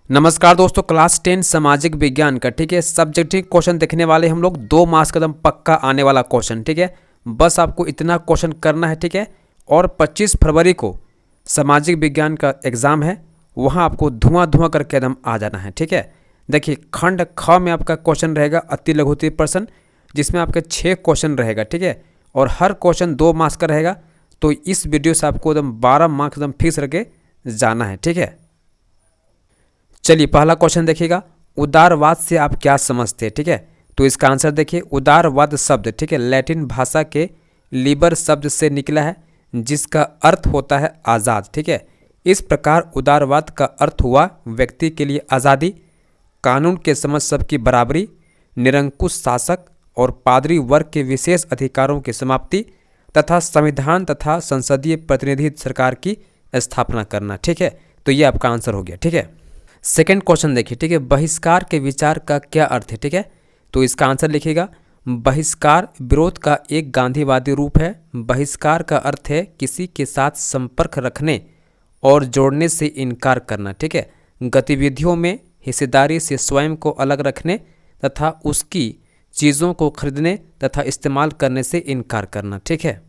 नमस्कार दोस्तों, क्लास 10 सामाजिक विज्ञान का ठीक है सब्जेक्टिव क्वेश्चन देखने वाले हम लोग 2 मार्क्स का एकदम पक्का आने वाला क्वेश्चन। ठीक है, बस आपको इतना क्वेश्चन करना है। ठीक है, और 25 फरवरी को सामाजिक विज्ञान का एग्ज़ाम है, वहाँ आपको धुआं करके एकदम आ जाना है। ठीक है, देखिए खंड ख में आपका क्वेश्चन रहेगा अति लघुत्तरीय प्रश्न, जिसमें आपके 6 क्वेश्चन रहेगा। ठीक है, और हर क्वेश्चन 2 मार्क्स का रहेगा। तो इस वीडियो से आपको एकदम 12 मार्क्स एकदम फिक्स करके जाना है। ठीक है, चलिए पहला क्वेश्चन देखिएगा, उदारवाद से आप क्या समझते हैं। ठीक है, तो इसका आंसर देखिए, उदारवाद शब्द ठीक है लैटिन भाषा के लिबर शब्द से निकला है, जिसका अर्थ होता है आज़ाद। ठीक है, इस प्रकार उदारवाद का अर्थ हुआ व्यक्ति के लिए आज़ादी, कानून के समझ सबकी बराबरी, निरंकुश शासक और पादरी वर्ग के विशेष अधिकारों की समाप्ति तथा संविधान तथा संसदीय प्रतिनिधि सरकार की स्थापना करना। ठीक है, तो ये आपका आंसर हो गया। ठीक है, सेकेंड क्वेश्चन देखिए। ठीक है, बहिष्कार के विचार का क्या अर्थ है। ठीक है, तो इसका आंसर लिखिएगा, बहिष्कार विरोध का एक गांधीवादी रूप है। बहिष्कार का अर्थ है किसी के साथ संपर्क रखने और जोड़ने से इनकार करना। ठीक है, गतिविधियों में हिस्सेदारी से स्वयं को अलग रखने तथा उसकी चीज़ों को खरीदने तथा इस्तेमाल करने से इनकार करना। ठीक है,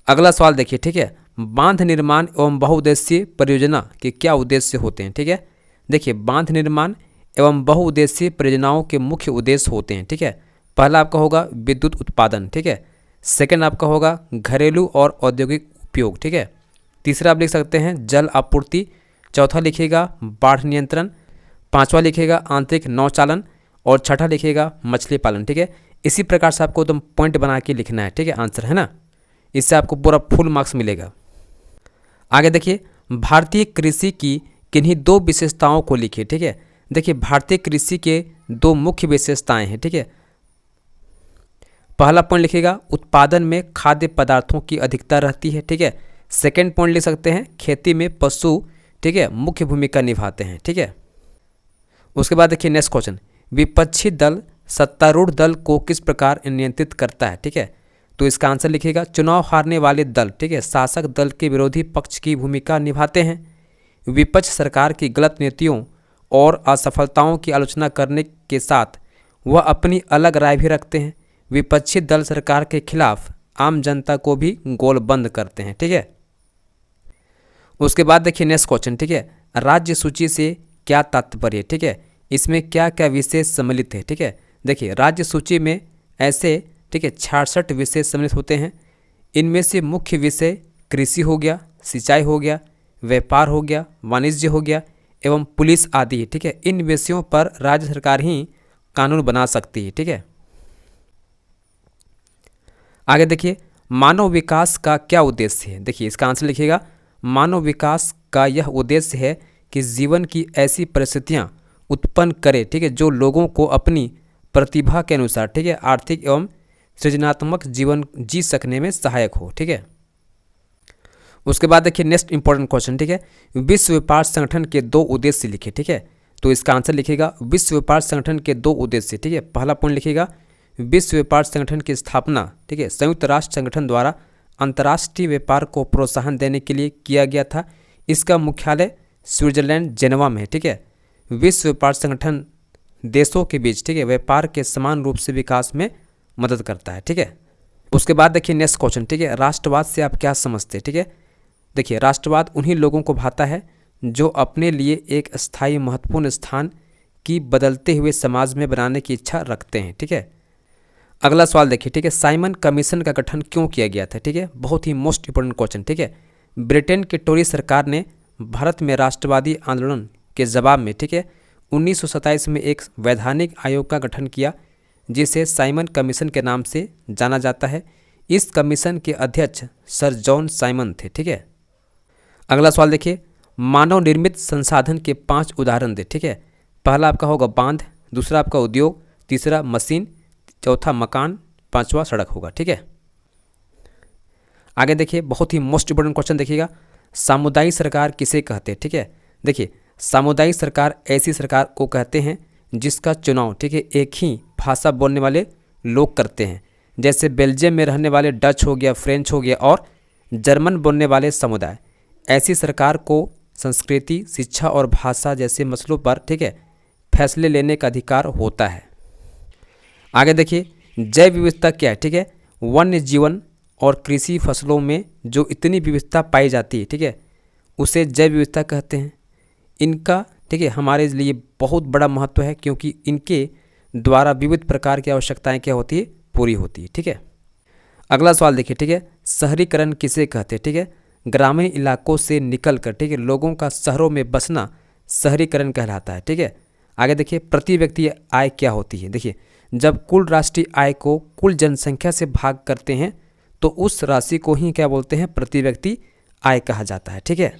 अगला सवाल देखिए। ठीक है, बांध निर्माण एवं बहुउद्देशीय परियोजना के क्या उद्देश्य होते हैं। ठीक है, देखिए बांध निर्माण एवं बहुउद्देशीय परियोजनाओं के मुख्य उद्देश्य होते हैं। ठीक है, पहला आपका होगा विद्युत उत्पादन। ठीक है, सेकंड आपका होगा घरेलू और औद्योगिक उपयोग। ठीक है, तीसरा आप लिख सकते हैं जल आपूर्ति, चौथा लिखिएगा बाढ़ नियंत्रण, पांचवा लिखिएगा आंतरिक नौचालन और छठा लिखिएगा मछली पालन। ठीक है, इसी प्रकार से आपको एकदम पॉइंट बना के लिखना है। ठीक है, आंसर है ना, इससे आपको पूरा फुल मार्क्स मिलेगा। आगे देखिए, भारतीय कृषि की किन्हीं 2 विशेषताओं को लिखिए। ठीक है, देखिए भारतीय कृषि के 2 मुख्य विशेषताएं हैं। ठीक है, पहला पॉइंट लिखिएगा उत्पादन में खाद्य पदार्थों की अधिकता रहती है। ठीक है, सेकंड पॉइंट लिख सकते हैं खेती में पशु ठीक है मुख्य भूमिका निभाते हैं। ठीक है, उसके बाद देखिए नेक्स्ट क्वेश्चन, विपक्षी दल सत्तारूढ़ दल को किस प्रकार नियंत्रित करता है। ठीक है, तो इसका आंसर लिखिएगा चुनाव हारने वाले दल ठीक है शासक दल के विरोधी पक्ष की भूमिका निभाते हैं। विपक्ष सरकार की गलत नीतियों और असफलताओं की आलोचना करने के साथ वह अपनी अलग राय भी रखते हैं। विपक्षी दल सरकार के खिलाफ आम जनता को भी गोलबंद करते हैं। ठीक है, उसके बाद देखिए नेक्स्ट क्वेश्चन। ठीक है, राज्य सूची से क्या तात्पर्य है। ठीक है, इसमें क्या क्या विषय सम्मिलित है। ठीक है, देखिए राज्य सूची में ऐसे ठीक है 66 विषय सम्मिलित होते हैं। इनमें से मुख्य विषय कृषि हो गया, सिंचाई हो गया, व्यापार हो गया, वाणिज्य हो गया एवं पुलिस आदि है। ठीक है, इन विषयों पर राज्य सरकार ही कानून बना सकती है। ठीक है, आगे देखिए मानव विकास का क्या उद्देश्य है। देखिए इसका आंसर लिखिएगा, मानव विकास का यह उद्देश्य है कि जीवन की ऐसी परिस्थितियां उत्पन्न करे ठीक है जो लोगों को अपनी प्रतिभा के अनुसार ठीक है आर्थिक एवं सृजनात्मक जीवन जी सकने में सहायक हो। ठीक है, उसके बाद देखिए नेक्स्ट इंपॉर्टेंट क्वेश्चन। ठीक है, विश्व व्यापार संगठन के 2 उद्देश्य लिखे। ठीक है, तो इसका आंसर लिखिएगा विश्व व्यापार संगठन के 2 उद्देश्य। ठीक है, पहला पॉइंट लिखिएगा विश्व व्यापार संगठन की स्थापना ठीक है संयुक्त राष्ट्र संगठन द्वारा अंतर्राष्ट्रीय व्यापार को प्रोत्साहन देने के लिए किया गया था। इसका मुख्यालय स्विट्जरलैंड जेनेवा में है। ठीक है, विश्व व्यापार संगठन देशों के बीच ठीक है व्यापार के समान रूप से विकास में मदद करता है। ठीक है, उसके बाद देखिए नेक्स्ट क्वेश्चन। ठीक है, राष्ट्रवाद से आप क्या समझते हैं। ठीक है, देखिए राष्ट्रवाद उन्हीं लोगों को भाता है जो अपने लिए एक स्थायी महत्वपूर्ण स्थान की बदलते हुए समाज में बनाने की इच्छा रखते हैं। ठीक है, अगला सवाल देखिए। ठीक है, साइमन कमीशन का गठन क्यों किया गया था। ठीक है, बहुत ही मोस्ट इंपोर्टेंट क्वेश्चन। ठीक है, ब्रिटेन की टोरी सरकार ने भारत में राष्ट्रवादी आंदोलन के जवाब में ठीक है 1927 में एक वैधानिक आयोग का गठन किया, जिसे साइमन कमीशन के नाम से जाना जाता है। इस कमीशन के अध्यक्ष सर जॉन साइमन थे। ठीक है, अगला सवाल देखिए, मानव निर्मित संसाधन के 5 उदाहरण दे। ठीक है, पहला आपका होगा बांध, दूसरा आपका उद्योग, तीसरा मशीन, चौथा मकान, पांचवा सड़क होगा। ठीक है, आगे देखिए बहुत ही मोस्ट इंपोर्टेंट क्वेश्चन देखिएगा, सामुदायिक सरकार किसे कहते हैं। ठीक है, देखिए सामुदायिक सरकार ऐसी सरकार को कहते हैं जिसका चुनाव ठीक है एक ही भाषा बोलने वाले लोग करते हैं, जैसे बेल्जियम में रहने वाले डच हो गया, फ्रेंच हो गया और जर्मन बोलने वाले समुदाय। ऐसी सरकार को संस्कृति, शिक्षा और भाषा जैसे मसलों पर, ठीक है, फैसले लेने का अधिकार होता है। आगे देखिए, जैव विविधता क्या है, ठीक है, वन्य जीवन और कृषि फसलों में जो इतनी विविधता पाई जाती है, ठीक है, उसे जैव विविधता कहते हैं। इनका, ठीक है, हमारे लिए बहुत बड़ा महत्व है, क्योंकि इनके द्वारा विविध प्रकार की आवश्यकताएं क्या होती है, पूरी होती है। ठीक है, अगला सवाल देखिए, ठीक है, शहरीकरण किसे कहते हैं, ठीक है, ग्रामीण इलाकों से निकलकर, ठीक है, लोगों का शहरों में बसना शहरीकरण कहलाता है। ठीक है, आगे देखिए, प्रति व्यक्ति आय क्या होती है। देखिए, जब कुल राष्ट्रीय आय को कुल जनसंख्या से भाग करते हैं तो उस राशि को ही क्या बोलते हैं, प्रति व्यक्ति आय कहा जाता है। ठीक है,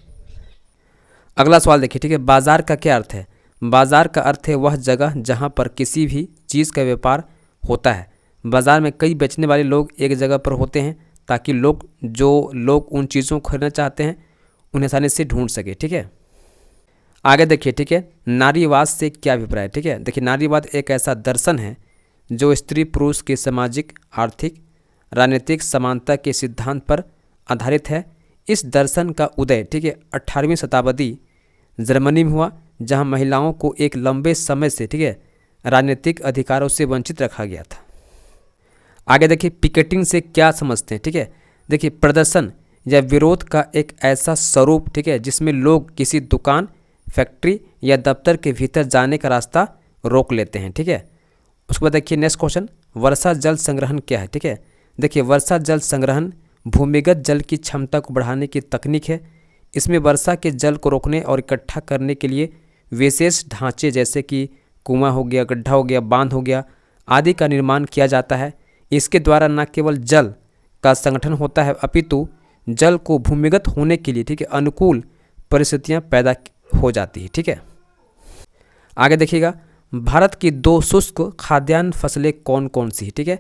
अगला सवाल देखिए, ठीक है, बाजार का क्या अर्थ है। बाजार का अर्थ है वह जगह जहां पर किसी भी चीज़ का व्यापार होता है। बाजार में कई बेचने वाले लोग एक जगह पर होते हैं ताकि लोग उन चीज़ों को खरीदना चाहते हैं उन्हें आसानी से ढूंढ सके। ठीक है, आगे देखिए, ठीक है, नारीवाद से क्या अभिप्राय है। ठीक है, देखिए, नारीवाद एक ऐसा दर्शन है जो स्त्री पुरुष के सामाजिक, आर्थिक, राजनीतिक समानता के सिद्धांत पर आधारित है। इस दर्शन का उदय, ठीक है, 18वीं शताब्दी जर्मनी में हुआ, जहां महिलाओं को एक लंबे समय से, ठीक है, राजनीतिक अधिकारों से वंचित रखा गया था। आगे देखिए, पिकेटिंग से क्या समझते हैं। ठीक है, देखिए, प्रदर्शन या विरोध का एक ऐसा स्वरूप, ठीक है, जिसमें लोग किसी दुकान, फैक्ट्री या दफ्तर के भीतर जाने का रास्ता रोक लेते हैं। ठीक है, उसके बाद देखिए नेक्स्ट क्वेश्चन, वर्षा जल संग्रहण क्या है। ठीक है, देखिए, वर्षा जल संग्रहण भूमिगत जल की क्षमता को बढ़ाने की तकनीक है। इसमें वर्षा के जल को रोकने और इकट्ठा करने के लिए विशेष ढांचे जैसे कि कुआं हो गया, गड्ढा हो गया, बांध हो गया आदि का निर्माण किया जाता है। इसके द्वारा न केवल जल का संगठन होता है अपितु जल को भूमिगत होने के लिए, ठीक है, अनुकूल परिस्थितियां पैदा हो जाती है। ठीक है, आगे देखिएगा, भारत की 2 शुष्क खाद्यान्न फसलें कौन कौन सी है। ठीक है,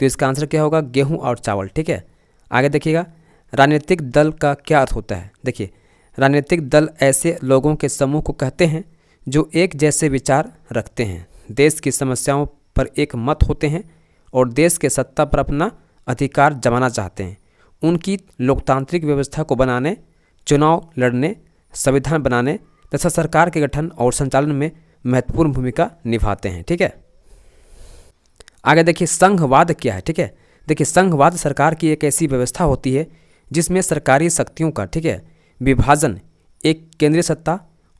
तो इसका आंसर क्या होगा, गेहूं और चावल। ठीक है, आगे देखिएगा, राजनीतिक दल का क्या अर्थ होता है। देखिए, राजनीतिक दल ऐसे लोगों के समूह को कहते हैं जो एक जैसे विचार रखते हैं, देश की समस्याओं पर एक मत होते हैं और देश के सत्ता पर अपना अधिकार जमाना चाहते हैं। उनकी लोकतांत्रिक व्यवस्था को बनाने, चुनाव लड़ने, संविधान बनाने तथा सरकार के गठन और संचालन में महत्वपूर्ण भूमिका निभाते हैं। ठीक है, आगे देखिए, संघवाद क्या है। ठीक है, देखिए, संघवाद सरकार की एक ऐसी व्यवस्था होती है जिसमें सरकारी शक्तियों का, ठीक है, विभाजन एक केंद्रीय सत्ता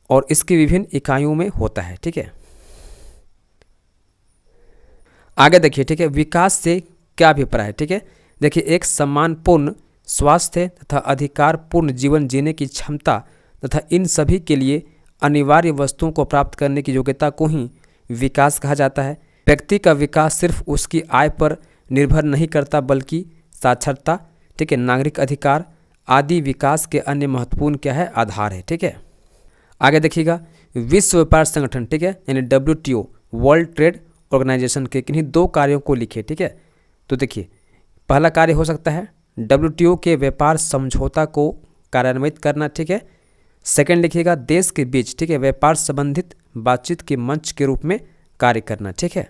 और इसकी विभिन्न इकाइयों में होता है। ठीक है, आगे देखिए, ठीक है, विकास से क्या अभिप्राय है। ठीक है, देखिए, एक सम्मानपूर्ण स्वास्थ्य तथा अधिकारपूर्ण जीवन जीने की क्षमता तथा इन सभी के लिए अनिवार्य वस्तुओं को प्राप्त करने की योग्यता को ही विकास कहा जाता है। व्यक्ति का विकास सिर्फ उसकी आय पर निर्भर नहीं करता बल्कि साक्षरता, ठीक है, नागरिक अधिकार आदि विकास के अन्य महत्वपूर्ण क्या है, आधार है। ठीक है, आगे देखिएगा, विश्व व्यापार संगठन, ठीक है, यानी WTO वर्ल्ड ट्रेड ऑर्गेनाइजेशन के किन्हीं 2 कार्यों को लिखे। ठीक है, तो देखिए, पहला कार्य हो सकता है WTO के व्यापार समझौता को कार्यान्वित करना। ठीक है, सेकंड लिखिएगा, देश के बीच, ठीक है, व्यापार संबंधित बातचीत के मंच के रूप में कार्य करना। ठीक है,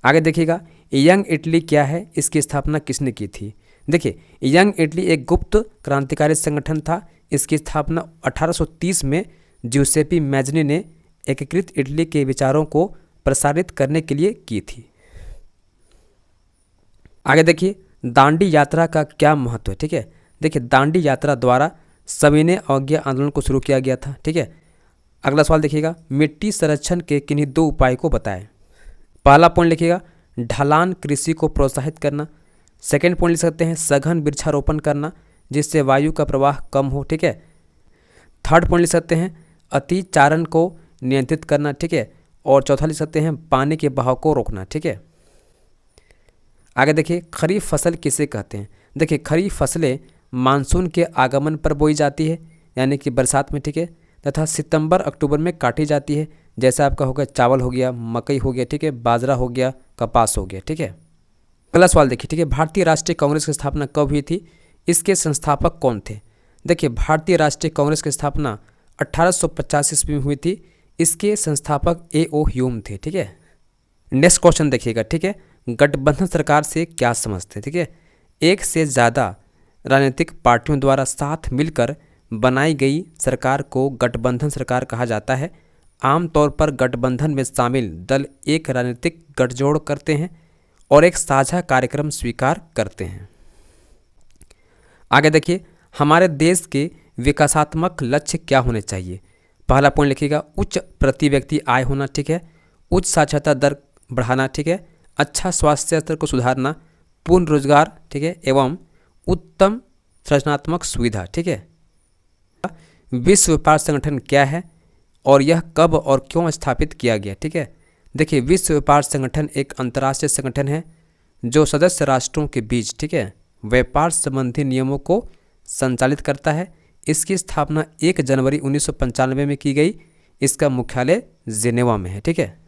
आगे देखिएगा, यंग इटली क्या है, इसकी स्थापना किसने की थी। देखिए, यंग इटली एक गुप्त क्रांतिकारी संगठन था। इसकी स्थापना 1830 में ज्यूसेपी मैजनी ने एकीकृत इटली के विचारों को प्रसारित करने के लिए की थी। आगे देखिए, दांडी यात्रा का क्या महत्व है। ठीक है, देखिए, दांडी यात्रा द्वारा सविनय अवज्ञा आंदोलन को शुरू किया गया था। ठीक है, अगला सवाल देखिएगा, मिट्टी संरक्षण के किन्हीं 2 उपाय को बताएं। पहला पॉइंट लिखिएगा, ढलान कृषि को प्रोत्साहित करना। सेकेंड पॉइंट लिख सकते हैं, सघन वृक्षारोपण करना जिससे वायु का प्रवाह कम हो। ठीक है, थर्ड पॉइंट लिख सकते हैं, अतिचारण को नियंत्रित करना। ठीक है, और चौथा लिख सकते हैं, पानी के बहाव को रोकना। ठीक है, आगे देखिए, खरीफ फसल किसे कहते हैं। देखिए, खरीफ फसलें मानसून के आगमन पर बोई जाती है, यानी कि बरसात में। ठीक है, तथा सितंबर अक्टूबर में काटी जाती है। जैसा आपका हो गया चावल हो गया, मकई हो गया, ठीक है, बाजरा हो गया, कपास हो गया। ठीक है, अगला सवाल देखिए, ठीक है, भारतीय राष्ट्रीय कांग्रेस की स्थापना कब हुई थी, इसके संस्थापक कौन थे। देखिए, भारतीय राष्ट्रीय कांग्रेस की स्थापना 1885 ईस्वी में हुई थी। इसके संस्थापक A.O. ह्यूम थे। ठीक है, नेक्स्ट क्वेश्चन देखिएगा, ठीक है, गठबंधन सरकार से क्या समझते हैं। ठीक है, एक से ज़्यादा राजनीतिक पार्टियों द्वारा साथ मिलकर बनाई गई सरकार को गठबंधन सरकार कहा जाता है। आमतौर पर गठबंधन में शामिल दल एक राजनीतिक गठजोड़ करते हैं और एक साझा कार्यक्रम स्वीकार करते हैं। आगे देखिए, हमारे देश के विकासात्मक लक्ष्य क्या होने चाहिए। पहला पॉइंट लिखिएगा, उच्च प्रति व्यक्ति आय होना, ठीक है। उच्च साक्षरता दर बढ़ाना, ठीक है। अच्छा स्वास्थ्य स्तर को सुधारना, पूर्ण रोजगार, ठीक है, एवं उत्तम सृजनात्मक सुविधा, ठीक है। विश्व व्यापार संगठन क्या है और यह कब और क्यों स्थापित किया गया, ठीक है। देखिए, विश्व व्यापार संगठन एक अंतर्राष्ट्रीय संगठन है जो सदस्य राष्ट्रों के बीच, ठीक है, व्यापार संबंधी नियमों को संचालित करता है। इसकी स्थापना 1 जनवरी 1995 में की गई। इसका मुख्यालय जिनेवा में है, ठीक है।